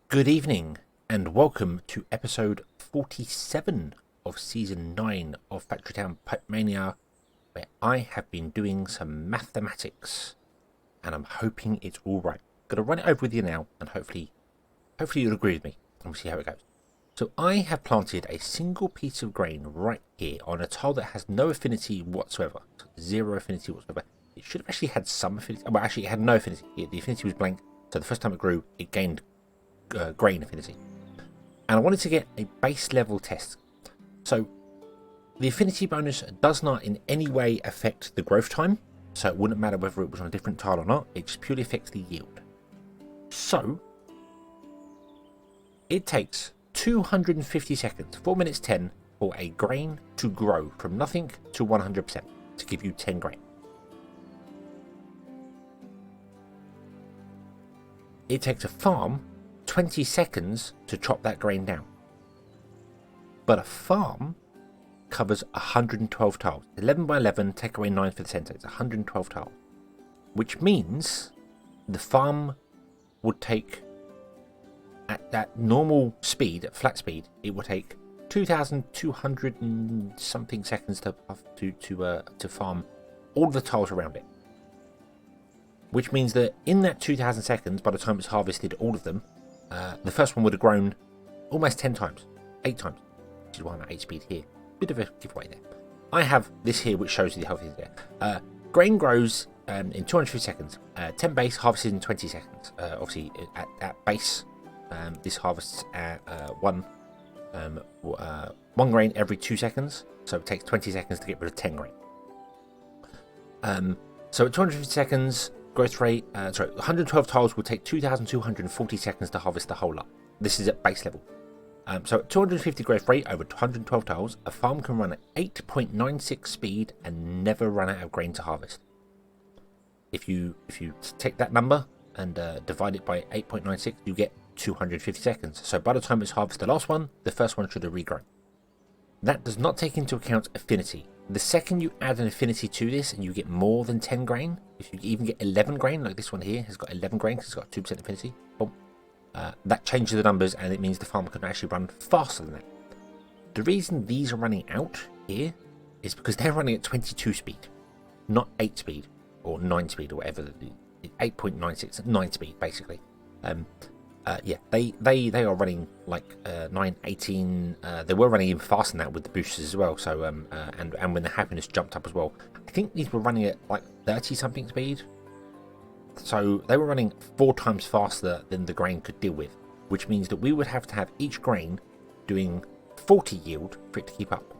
Good evening, and welcome to episode 47 of season 9 of Factory Town Pipe Mania, where I have been doing some mathematics, and I'm hoping it's all right. Gonna run it over with you now, and hopefully you'll agree with me, and we'll see how it goes. So I have planted a single piece of grain right here on a tile that has no affinity whatsoever, zero affinity whatsoever. It should have actually had some affinity. Well, actually, it had no affinity. The affinity was blank, so the first time it grew, it gained grain affinity, and I wanted to get a base level test. So the affinity bonus does not in any way affect the growth time, so it wouldn't matter whether it was on a different tile or not. It just purely affects the yield. So it takes 250 seconds, 4 minutes 10, for a grain to grow from nothing to 100% to give you 10 grain. It takes a farm 20 seconds to chop that grain down. But a farm covers 112 tiles. 11 by 11, take away 9 for the centre. It's 112 tiles. Which means the farm would take, at that normal speed, at flat speed, it would take 2,200 and something seconds to farm all the tiles around it. Which means that in that 2,000 seconds, by the time it's harvested all of them, the first one would have grown almost 10 times, 8 times, which is why I'm at 8 speed here. Bit of a giveaway there. I have this here which shows you the healthy there. Grain grows in 250 seconds, 10 base, harvested in 20 seconds. Obviously, at base, this harvests at one grain every 2 seconds, so it takes 20 seconds to get rid of 10 grain. So at 250 seconds, growth rate, 112 tiles will take 2,240 seconds to harvest the whole lot. This is at base level. So at 250 growth rate over 112 tiles, a farm can run at 8.96 speed and never run out of grain to harvest. If you take that number and divide it by 8.96, you get 250 seconds. So by the time it's harvested the last one, the first one should have regrown. That does not take into account affinity. The second you add an affinity to this and you get more than 10 grain, if you even get 11 grain, like this one here has got 11 grain because it's got 2% affinity, boom, that changes the numbers and it means the farm can actually run faster than that. The reason these are running out here is because they're running at 22 speed, not 8 speed or 9 speed or whatever, 8.96, 9 speed basically. Yeah, they are running like 9, 18. They were running even faster than that with the boosters as well. So and when the happiness jumped up as well, I think these were running at like 30 something speed. So they were running 4 times faster than the grain could deal with, which means that we would have to have each grain doing 40 yield for it to keep up,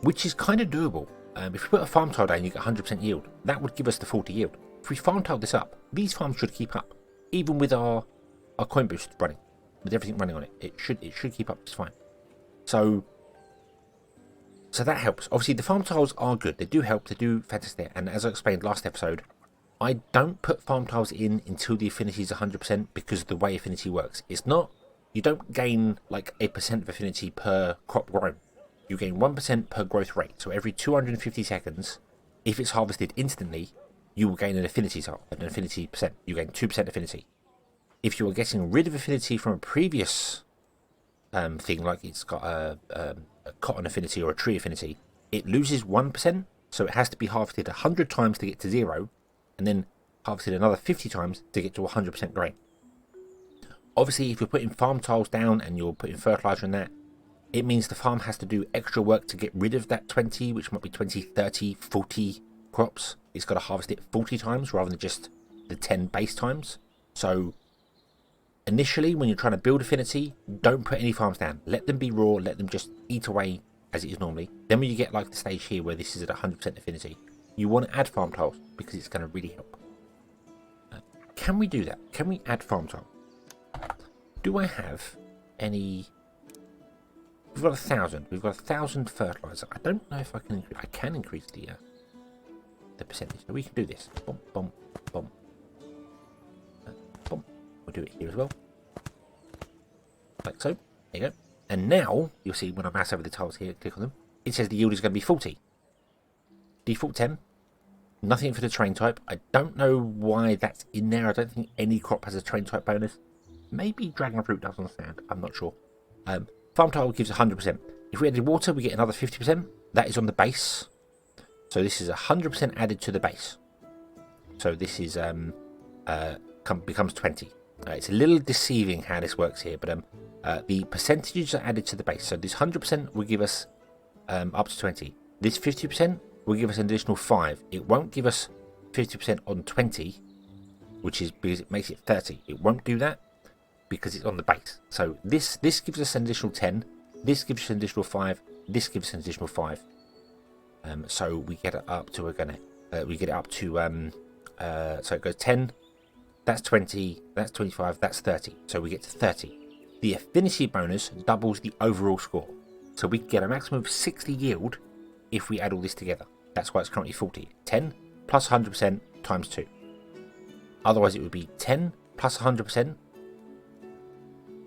which is kind of doable. If we put a farm tile down, you get 100% yield. That would give us the 40 yield. If we farm tile this up, these farms should keep up, even with our coin boost running, with everything running on it. It should keep up just fine. So that helps. Obviously, the farm tiles are good. They do help. They do fantastic. And as I explained last episode, I don't put farm tiles in until the affinity is 100% because of the way affinity works. It's not, you don't gain like a percent of affinity per crop grown. You gain 1% per growth rate. So every 250 seconds, if it's harvested instantly, you will gain an affinity percent. You gain 2% affinity. If you are getting rid of affinity from a previous thing, like it's got a cotton affinity or a tree affinity, it loses 1%, so it has to be harvested 100 times to get to 0, and then harvested another 50 times to get to 100% grain. Obviously, if you're putting farm tiles down and you're putting fertilizer in that, it means the farm has to do extra work to get rid of that 20, which might be 20, 30, 40 crops. It's got to harvest it 40 times rather than just the 10 base times. So initially, when you're trying to build affinity, don't put any farms down. Let them be raw, let them just eat away as it is normally. Then when you get like the stage here where this is at 100% affinity, you want to add farm tiles because it's going to really help. Can we do that? Can we add farm tile? Do I have any? We've got 1,000. We've got 1,000 fertilizer. I don't know if I can. I can increase the percentage. So we can do this. Boom, boom, boom. Boom. We'll do it here as well, like so. There you go. And now you'll see when I mouse over the tiles here, click on them, it says the yield is going to be 40. Default 10. Nothing for the train type. I don't know why that's in there. I don't think any crop has a train type bonus. Maybe dragon fruit does on sand. I'm not sure. Farm tile gives 100%. If we added water, we get another 50%. That is on the base. So this is 100% added to the base. So this is becomes 20. It's a little deceiving how this works here, but the percentages are added to the base. So this 100% will give us up to 20. This 50% will give us an additional 5. It won't give us 50% on 20, which is because it makes it 30. It won't do that because it's on the base. So this gives us an additional 10. This gives us an additional 5. This gives us an additional 5. So we get it up to so it goes 10. That's 20. That's 25. That's 30. So we get to 30. The affinity bonus doubles the overall score. So we get a maximum of 60 yield if we add all this together. That's why it's currently 40. 10 plus 100% times 2. Otherwise it would be 10 plus 100%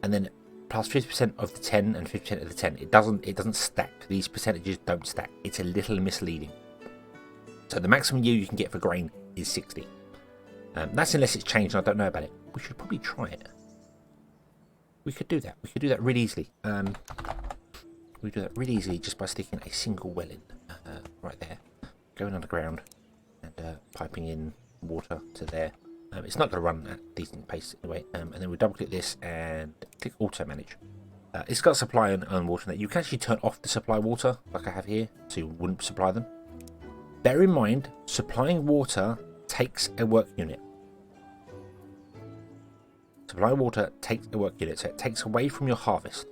and then plus 50% of the 10 and 50% of the 10. It doesn't stack. These percentages don't stack. It's a little misleading. So the maximum yield you can get for grain is 60. That's unless it's changed and I don't know about it. We should probably try it. We could do that. We could do that really easily. We do that really easily just by sticking a single well in right there, going underground and piping in water to there. It's not going to run at a decent pace anyway. And then we double click this and click auto manage. It's got supply and water in it. You can actually turn off the supply water like I have here, so you wouldn't supply them. Bear in mind, supplying water takes a work unit. Supplying water takes a work unit, so it takes away from your harvest.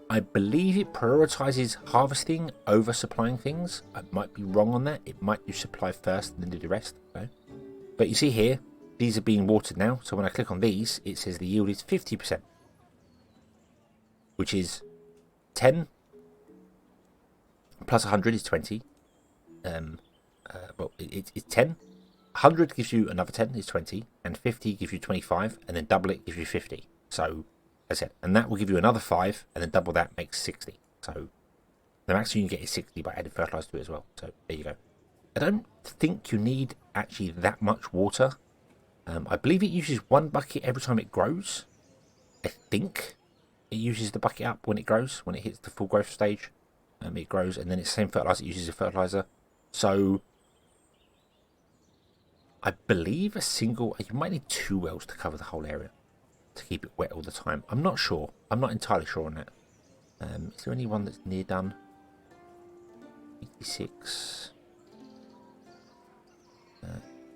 I believe it prioritizes harvesting over supplying things. I might be wrong on that. It might do supply first and then do the rest. Okay? But you see here, these are being watered now. So when I click on these, it says the yield is 50%, which is 10 plus 100 is 20. Well, it's 10. 100 gives you another 10 is 20, and 50 gives you 25, and then double it gives you 50. So that's it. And that will give you another 5, and then double that makes 60. So the maximum you can get is 60 by adding fertilizer to it as well. So there you go. I don't think you need actually that much water. I believe it uses 1 bucket every time it grows. I think it uses the bucket up when it grows, when it hits the full growth stage. It grows, and then it's the same fertilizer. It uses a fertilizer. So I believe you might need 2 wells to cover the whole area to keep it wet all the time. I'm not sure. I'm not entirely sure on that. Is there any one that's near done? 86,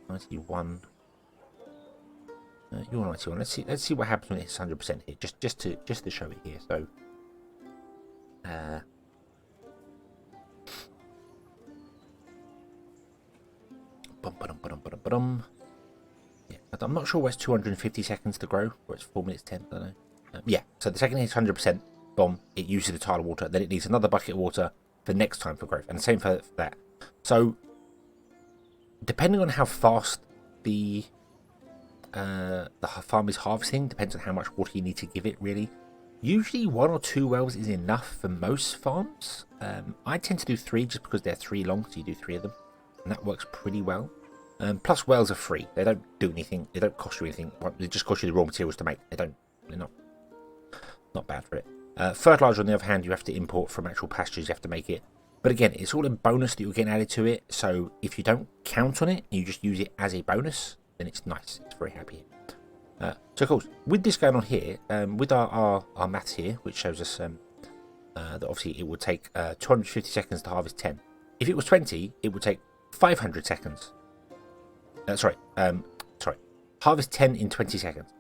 91. You're 91. Let's see what happens when it's 100% here. Just to show it here. So, yeah, I'm not sure where it's 250 seconds to grow, or it's 4 minutes 10. I don't know. Yeah, so the second it's 100%, boom, it uses the tile of water. Then it needs another bucket of water for next time for growth, and the same for that. So, depending on how fast the farm is harvesting, depends on how much water you need to give it. Really, usually 1 or 2 wells is enough for most farms. I tend to do 3 just because they're 3 long, so you do 3 of them. And that works pretty well. Plus wells are free. They don't do anything. They don't cost you anything. They just cost you the raw materials to make. They're not bad for it. Fertilizer, on the other hand, you have to import from actual pastures. You have to make it. But again, it's all a bonus that you're getting added to it. So if you don't count on it, you just use it as a bonus, then it's nice. It's very happy. So of course, with this going on here, with our maths here, which shows us that obviously it would take 250 seconds to harvest 10. If it was 20, it would take 500 seconds. Harvest 10 in 20 seconds.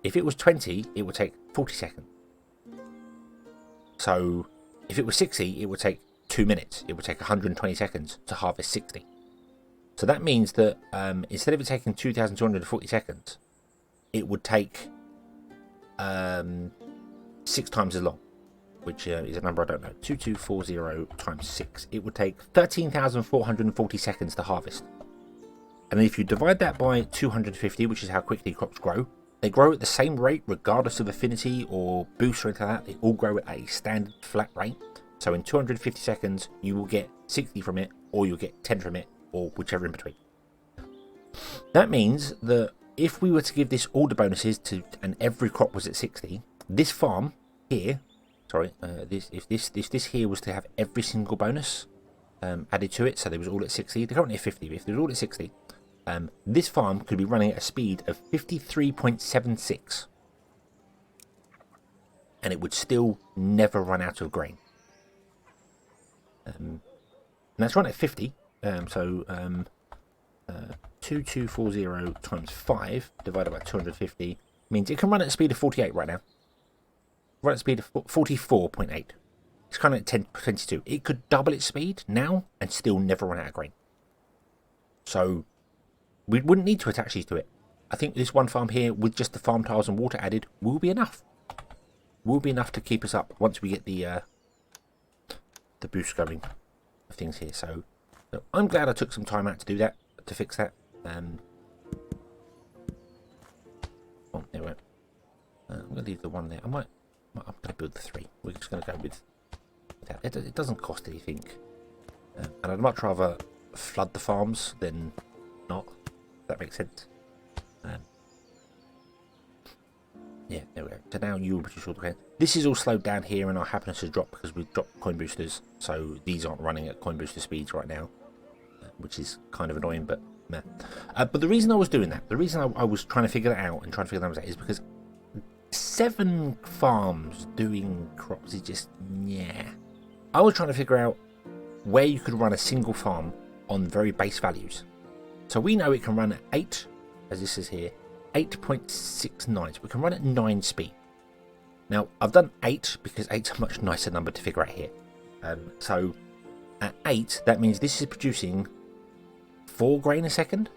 If it was 20, it would take 40 seconds. So if it was 60, it would take 2 minutes. It would take 120 seconds to harvest 60. So that means that instead of it taking 2,240 seconds, it would take 6 times as long, which is a number I don't know. 2240 times 6. It would take 13,440 seconds to harvest. And then if you divide that by 250, which is how quickly crops grow, they grow at the same rate regardless of affinity or boost or anything like that. They all grow at a standard flat rate. So in 250 seconds, you will get 60 from it, or you'll get 10 from it, or whichever in between. That means that if we were to give this all the bonuses to, and every crop was at 60, this farm here, sorry, if this here was to have every single bonus added to it, so they was all at 60, they're currently at 50, but if they're all at 60, this farm could be running at a speed of 53.76, and it would still never run out of grain. And that's running at 50, 2240 times 5 divided by 250 means it can run at a speed of 48 right now. Run at a speed of 44.8. It's kind of at 10.22. It could double its speed now and still never run out of grain. So we wouldn't need to attach these to it. I think this one farm here with just the farm tiles and water added will be enough. Will be enough to keep us up once we get the boost going of things here. So I'm glad I took some time out to do that, to fix that. Oh, there we go. I'm going to leave the one there. I'm going to build the 3. We're just going to go with that. It doesn't cost anything. And I'd much rather flood the farms than not. If that makes sense. Yeah, there we go. So now you will produce all the grain. This is all slowed down here, and our happiness has dropped because we've dropped coin boosters. So these aren't running at coin booster speeds right now, which is kind of annoying, but meh. But the reason I was doing that, the reason I was trying to figure that out and trying to figure that out is because 7 farms doing crops is just, yeah. I was trying to figure out where you could run a single farm on very base values. So we know it can run at 8, as this is here, 8.69, so we can run at 9 speed. Now, I've done 8 because 8's a much nicer number to figure out here. So at 8, that means this is producing 4 grain a second.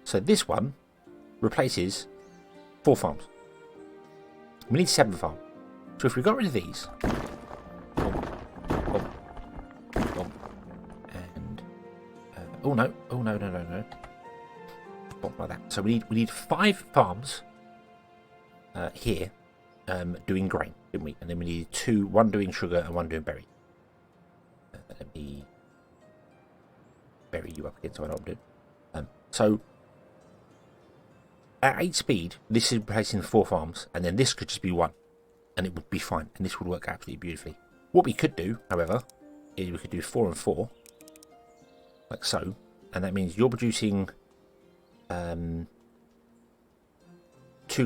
So this one replaces 4 farms. We need 7 farms. So if we got rid of these, and oh no, like that. So we need 5 farms here doing grain, didn't we? And then we need 1 doing sugar and 1 doing berry. Let me bury you up again so I know what I'm doing. So at 8 speed, this is replacing 4 farms, and then this could just be 1, and it would be fine, and this would work absolutely beautifully. What we could do, however, is we could do 4 and 4, like so, and that means you're producing 2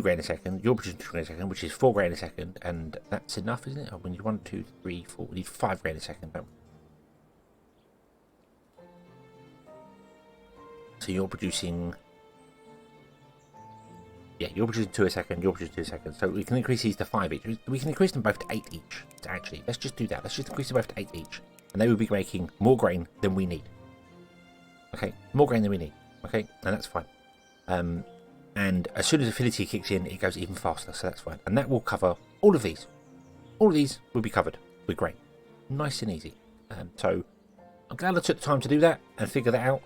grain a second, you're producing 2 grain a second, which is 4 grain a second, and that's enough, isn't it? Oh, we need 1, 2, 3, 4, we need 5 grain a second, don't we? So you're producing... Yeah, you're producing 2 a second, you're producing 2 a second. So we can increase these to 5 each. We can increase them both to 8 each, actually. Let's just do that. Let's just increase them both to 8 each. And they will be making more grain than we need. Okay, more grain than we need. Okay, and that's fine. And as soon as affinity kicks in, it goes even faster, so that's fine. And that will cover all of these. All of these will be covered with grain. Nice and easy. So I'm glad I took the time to do that and figure that out.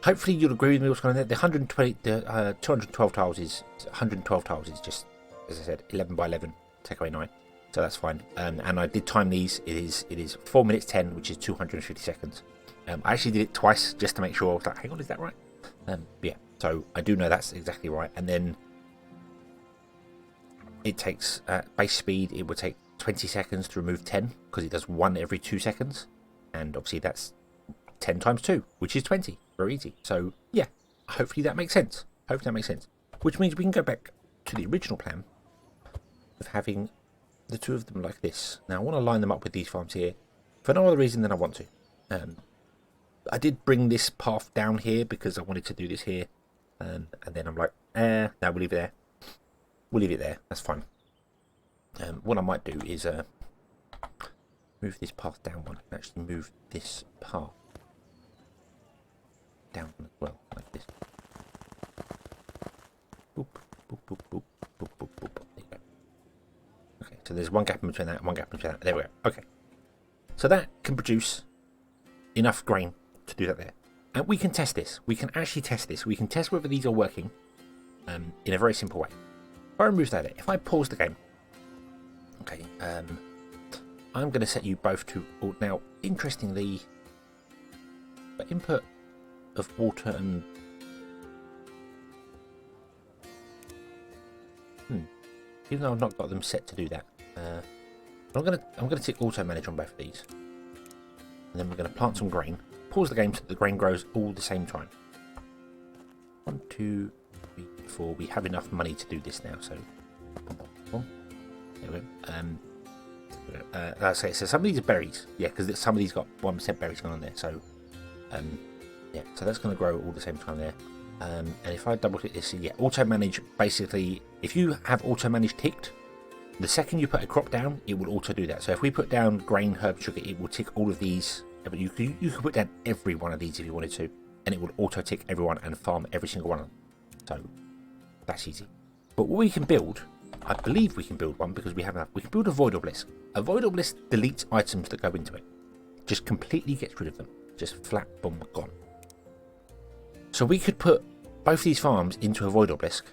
Hopefully you'll agree with me what's going on there. The 212 tiles is 112 tiles is just, as I said, 11 by 11, take away 9. So that's fine. And I did time these. It is 4 minutes 10, which is 250 seconds. I actually did it twice just to make sure. I was like, hang on, is that right? Yeah, so I do know that's exactly right. And then it takes base speed. It would take 20 seconds to remove 10 because it does 1 every 2 seconds, and obviously that's 10 times 2, which is 20. Very easy. So yeah, hopefully that makes sense. Which means we can go back to the original plan of having the 2 of them like this. Now I want to line them up with these farms here for no other reason than I want to. I did bring this path down here because I wanted to do this here, and then I'm like, no, we'll leave it there. We'll leave it there. That's fine. What I might do is move this path down one, and actually move this path down as well, like this. Boop, boop, boop, boop, boop, boop, boop. There you go. Okay, so there's 1 gap in between that and 1 gap in between that. There we go. Okay. So that can produce enough grain to do that there. And we can test this. We can actually test this. We can test whether these are working in a very simple way. If I remove that, if I pause the game, okay, I'm going to set you both to... Now, interestingly, the input of water and Even though I've not got them set to do that. I'm gonna tick auto manage on both of these. And then we're gonna plant some grain. Pause the game so that the grain grows all at the same time. 1, 2, 3, 4. We have enough money to do this now, so there we go. So some of these are berries, yeah, because some of these got 1% berries going on there. So yeah, so that's going to grow all at the same time there. And if I double click this, yeah, auto manage. Basically, if you have auto manage ticked, the second you put a crop down, it will auto do that. So if we put down grain, herb, sugar, it will tick all of these. But you could put down every one of these if you wanted to, and it will auto tick everyone and farm every single one of them. So that's easy. But what we can build, I believe we can build one because we have enough. We can build a void obelisk. A void obelisk deletes items that go into it. Just completely gets rid of them. Just flat, boom, gone. So we could put both these farms into a void obelisk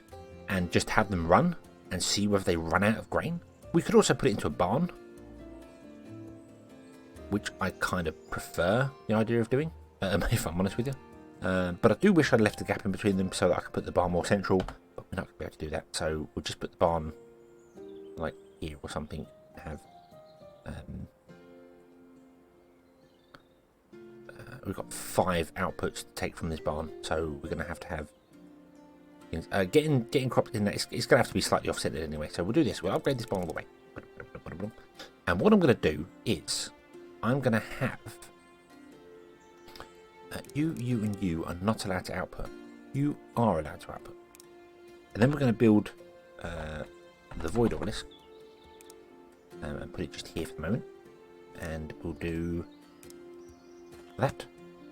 and just have them run and see whether they run out of grain. We could also put it into a barn, which I kind of prefer the idea of doing, if I'm honest with you. But I do wish I'd left a gap in between them so that I could put the barn more central, but we're not going to be able to do that. So we'll just put the barn like here or something. Have we've got 5 outputs to take from this barn, so we're going to have getting crops in that. It's going to have to be slightly offset anyway. So we'll do this. We'll upgrade this barn all the way. And what I'm going to do is I'm going to have you, and you are not allowed to output. You are allowed to output. And then we're going to build the void obelisk and put it just here for the moment. And we'll do that,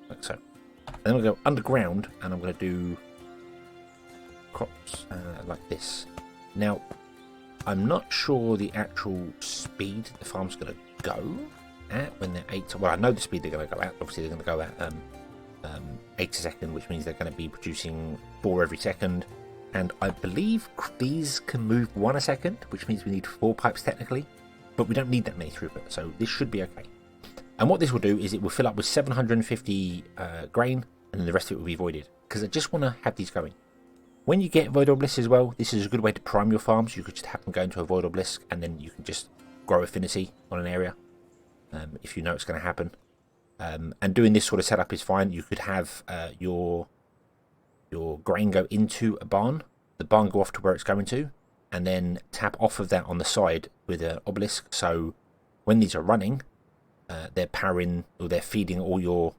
like so. And then we'll go underground, and I'm going to do crops like this. Now, I'm not sure the actual speed the farm's going to go at when they're 8. Well, I know the speed they're going to go at. Obviously, they're going to go at 8 a second, which means they're going to be producing 4 every second. And I believe these can move 1 a second, which means we need 4 pipes technically, but we don't need that many throughput, so this should be okay. And what this will do is it will fill up with 750 grain, and then the rest of it will be voided, because I just want to have these going. When you get void obelisk as well, this is a good way to prime your farms. You could just have them go into a void obelisk, and then you can just grow affinity on an area if you know it's going to happen. And doing this sort of setup is fine. You could have your grain go into a barn, the barn go off to where it's going to, and then tap off of that on the side with an obelisk. So when these are running, they're powering or they're feeding all your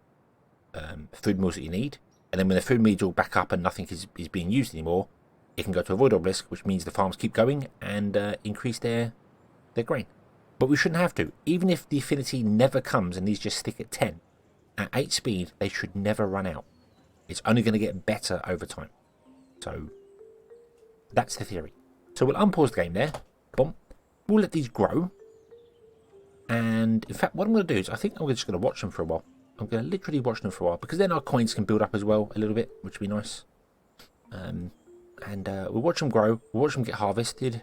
food meals that you need. And then when the food meal's all back up and nothing is being used anymore, it can go to a void obelisk, which means the farms keep going and increase their grain. But we shouldn't have to. Even if the affinity never comes and these just stick at 10, at 8 speed, they should never run out. It's only going to get better over time. So that's the theory. So we'll unpause the game there. Boom. We'll let these grow. And in fact, what I'm going to do is I think I'm just going to watch them for a while. I'm going to literally watch them for a while, because then our coins can build up as well a little bit, which would be nice. We'll watch them grow. We'll watch them get harvested.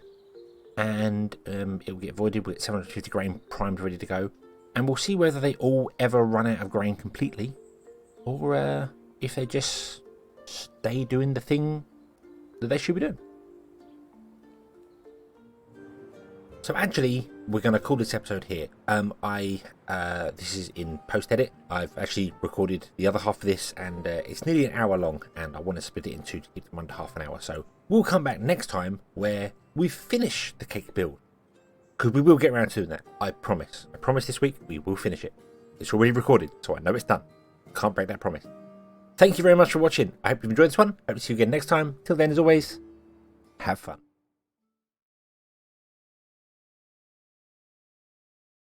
And it will get voided with 750 grain primed, ready to go. And we'll see whether they all ever run out of grain completely, or if they just stay doing the thing that they should be doing. So actually, we're going to call this episode here. This is in post-edit. I've actually recorded the other half of this, and it's nearly an hour long, and I want to split it in 2 to keep them under half an hour. So we'll come back next time where we finish the cake build, because we will get around to doing that. I promise. I promise this week we will finish it. It's already recorded, so I know it's done. Can't break that promise. Thank you very much for watching. I hope you've enjoyed this one. Hope to see you again next time. Till then, as always, have fun.